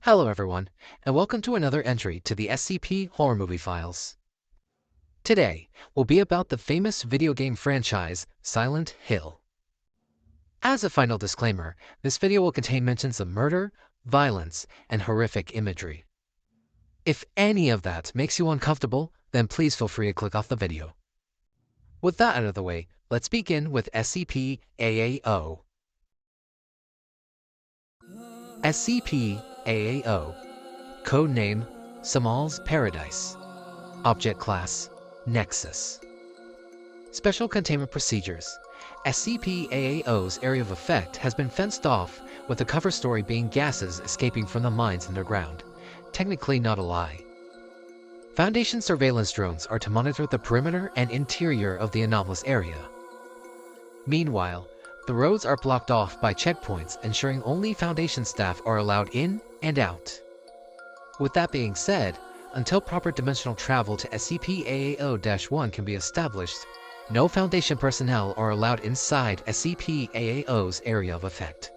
Hello everyone, and welcome to another entry to the SCP Horror Movie Files. Today will be about the famous video game franchise, Silent Hill. As a final disclaimer, this video will contain mentions of murder, violence, and horrific imagery. If any of that makes you uncomfortable, then please feel free to click off the video. With that out of the way, let's begin with SCP-AAO. SCP-AAO, codename Samal's Paradise. Object Class Nexus. Special Containment Procedures. SCP-AAO's area of effect has been fenced off, with the cover story being gases escaping from the mines underground. Technically not a lie. Foundation surveillance drones are to monitor the perimeter and interior of the anomalous area. Meanwhile, the roads are blocked off by checkpoints, ensuring only Foundation staff are allowed in and out. With that being said, until proper dimensional travel to SCP-AAO-1 can be established, no Foundation personnel are allowed inside SCP-AAO's area of effect.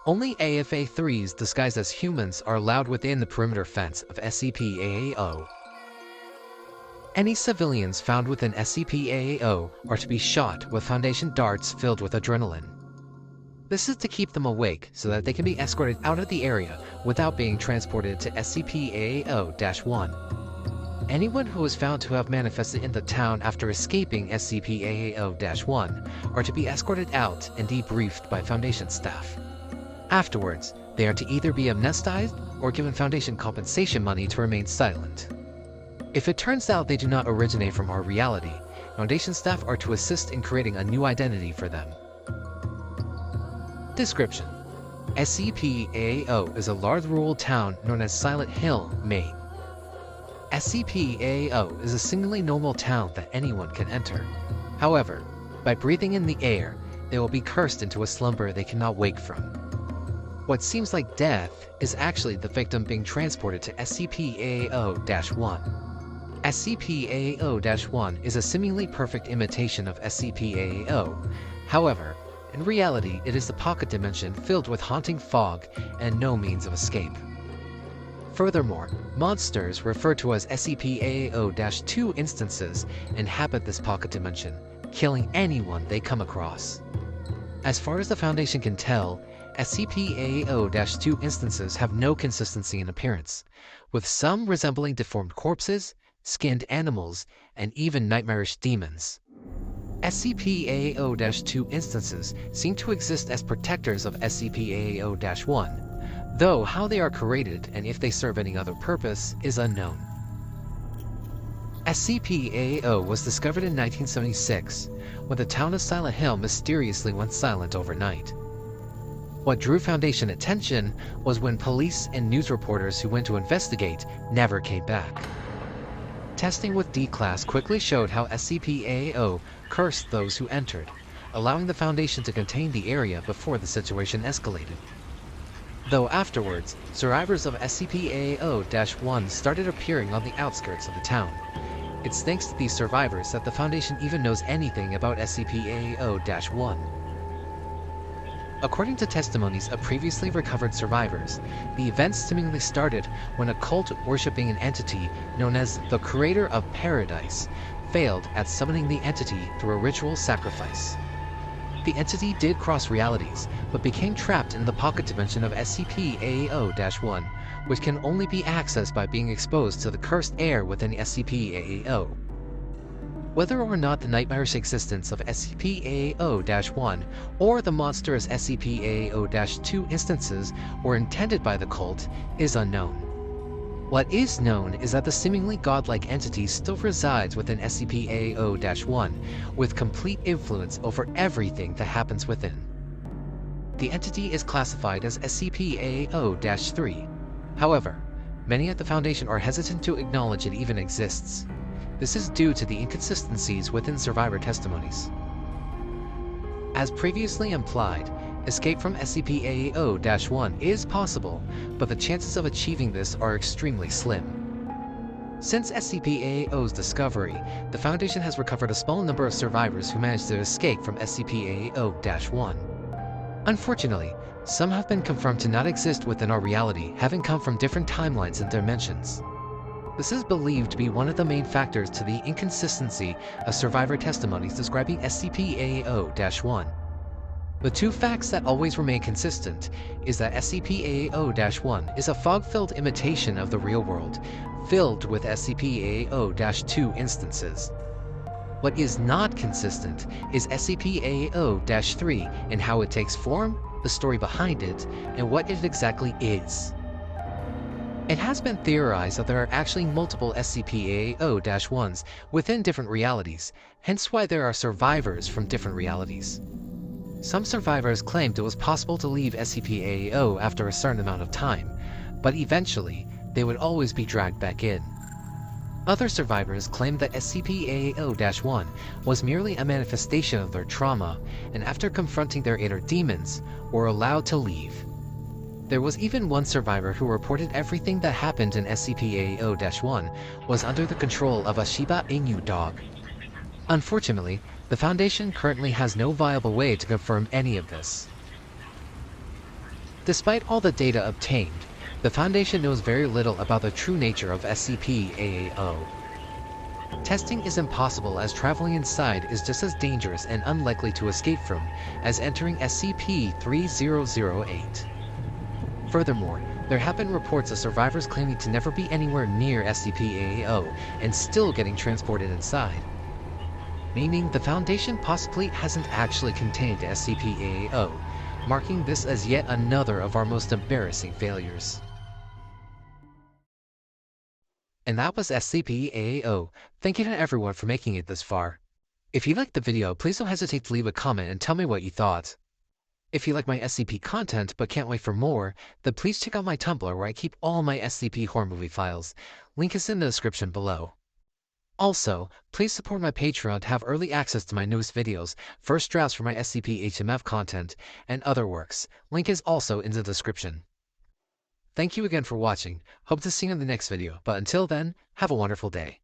Only AFA-3s disguised as humans are allowed within the perimeter fence of SCP-AAO. Any civilians found within SCP-AAO are to be shot with Foundation darts filled with adrenaline. This is to keep them awake so that they can be escorted out of the area without being transported to SCP-AAO-1. Anyone who is found to have manifested in the town after escaping SCP-AAO-1 are to be escorted out and debriefed by Foundation staff. Afterwards, they are to either be amnesticized or given Foundation compensation money to remain silent. If it turns out they do not originate from our reality, Foundation staff are to assist in creating a new identity for them. Description: SCP-AAO is a large rural town known as Silent Hill, Maine. SCP-AAO is a seemingly normal town that anyone can enter. However, by breathing in the air, they will be cursed into a slumber they cannot wake from. What seems like death is actually the victim being transported to SCP-AAO-1. SCP-AAO-1 is a seemingly perfect imitation of SCP-AAO. However, in reality, it is the pocket dimension filled with haunting fog and no means of escape. Furthermore, monsters referred to as SCP-AAO-2 instances inhabit this pocket dimension, killing anyone they come across. As far as the Foundation can tell, SCP-AAO-2 instances have no consistency in appearance, with some resembling deformed corpses, skinned animals, and even nightmarish demons. SCP-AAO-2 instances seem to exist as protectors of SCP-AAO-1, though how they are created and if they serve any other purpose is unknown. SCP-AAO was discovered in 1976, when the town of Silent Hill mysteriously went silent overnight. What drew Foundation attention was when police and news reporters who went to investigate never came back. Testing with D-Class quickly showed how SCP-AAO cursed those who entered, allowing the Foundation to contain the area before the situation escalated. Though afterwards, survivors of SCP-AAO-1 started appearing on the outskirts of the town. It's thanks to these survivors that the Foundation even knows anything about SCP-AAO-1. According to testimonies of previously recovered survivors, the events seemingly started when a cult worshipping an entity known as the Creator of Paradise failed at summoning the entity through a ritual sacrifice. The entity did cross realities, but became trapped in the pocket dimension of SCP-AAO-1, which can only be accessed by being exposed to the cursed air within SCP-AAO. Whether or not the nightmarish existence of SCP-AAO-1 or the monstrous SCP-AAO-2 instances were intended by the cult is unknown. What is known is that the seemingly godlike entity still resides within SCP-AAO-1, with complete influence over everything that happens within. The entity is classified as SCP-AAO-3. However, many at the Foundation are hesitant to acknowledge it even exists. This is due to the inconsistencies within survivor testimonies. As previously implied, escape from SCP-AAO-1 is possible, but the chances of achieving this are extremely slim. Since SCP-AAO's discovery, the Foundation has recovered a small number of survivors who managed to escape from SCP-AAO-1. Unfortunately, some have been confirmed to not exist within our reality, having come from different timelines and dimensions. This is believed to be one of the main factors to the inconsistency of survivor testimonies describing SCP-AAO-1. The two facts that always remain consistent is that SCP-AAO-1 is a fog-filled imitation of the real world, filled with SCP-AAO-2 instances. What is not consistent is SCP-AAO-3 and how it takes form, the story behind it, and what it exactly is. It has been theorized that there are actually multiple SCP-AAO-1s within different realities, hence why there are survivors from different realities. Some survivors claimed it was possible to leave SCP-AAO after a certain amount of time, but eventually, they would always be dragged back in. Other survivors claimed that SCP-AAO-1 was merely a manifestation of their trauma, and after confronting their inner demons, were allowed to leave. There was even one survivor who reported everything that happened in SCP-AAO-1 was under the control of a Shiba Inu dog. Unfortunately, the Foundation currently has no viable way to confirm any of this. Despite all the data obtained, the Foundation knows very little about the true nature of SCP-AAO. Testing is impossible as traveling inside is just as dangerous and unlikely to escape from as entering SCP-3008. Furthermore, there have been reports of survivors claiming to never be anywhere near SCP-AAO and still getting transported inside. Meaning the Foundation possibly hasn't actually contained SCP-AAO, marking this as yet another of our most embarrassing failures. And that was SCP-AAO. Thank you to everyone for making it this far. If you liked the video, please don't hesitate to leave a comment and tell me what you thought. If you like my SCP content but can't wait for more, then please check out my Tumblr where I keep all my SCP horror movie files. Link is in the description below. Also, please support my Patreon to have early access to my newest videos, first drafts for my SCP-HMF content, and other works. Link is also in the description. Thank you again for watching. Hope to see you in the next video, but until then, have a wonderful day.